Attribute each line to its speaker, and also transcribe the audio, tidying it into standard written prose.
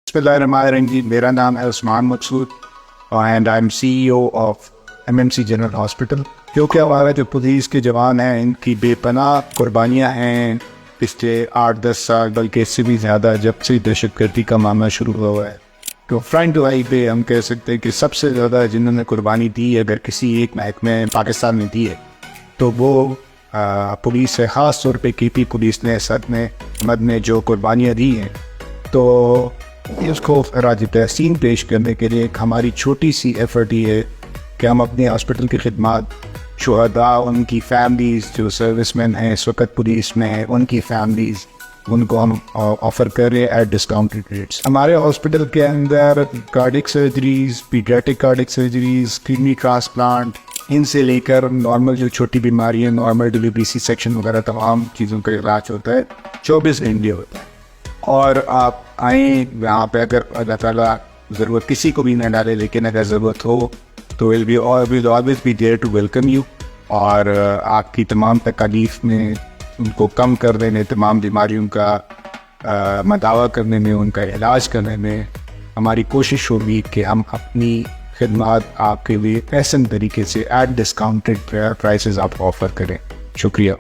Speaker 1: Bismillahirrahmanirrahim. میرا نام ہے Usman Maqsood and I am CEO of MMC general hospital. کیونکہ ہمارا جو پولیس کے جوان ہیں ان کی بے پناہ قربانیاں ہیں پچھلے 8-10 سال بلکہ اس سے بھی زیادہ جب سے دہشت گردی کا معاملہ شروع ہوا ہے. تو فرنٹ لائی پہ ہم کہہ سکتے ہیں کہ سب سے زیادہ جنہوں نے قربانی دی ہے اگر کسی ایک محکمے پاکستان میں دی ہے تو وہ پولیس ہے. خاص طور پہ KP پولیس نے سد میں مد میں جو قربانیاں دی ہیں تو اس کو خراج تحسین پیش کرنے کے لیے ایک ہماری چھوٹی سی ایفرٹ یہ ہے کہ ہم اپنے ہاسپٹل کی خدمات شہداء ان کی فیملیز جو سروس مین ہیں اس وقت پولیس میں ہیں ان کی فیملیز ان کو ہم آفر کر رہے ہیں ایٹ ڈسکاؤنٹڈ ریٹس. ہمارے ہاسپٹل کے اندر cardiac surgeries, paediatric cardiac surgeries, kidney transplant ان سے لے کر نارمل جو چھوٹی بیماریاں نارمل ڈلیوری سی سیکشن وغیرہ تمام چیزوں کا علاج ہوتا ہے 24 گھنٹے ہوتا ہے. اور آپ آئیں وہاں پہ اگر اللہ تعالیٰ ضرورت کسی کو بھی نہ ڈالے لیکن اگر ضرورت ہو تو will always be there to welcome you. اور آپ کی تمام تکالیف میں ان کو کم کر دینے، تمام بیماریوں کا مداوع کرنے میں، ان کا علاج کرنے میں ہماری کوشش ہوگی کہ ہم اپنی خدمات آپ کے لیے احسن طریقے سے ایٹ ڈسکاؤنٹڈ پرائسز آپ آفر کریں. شکریہ.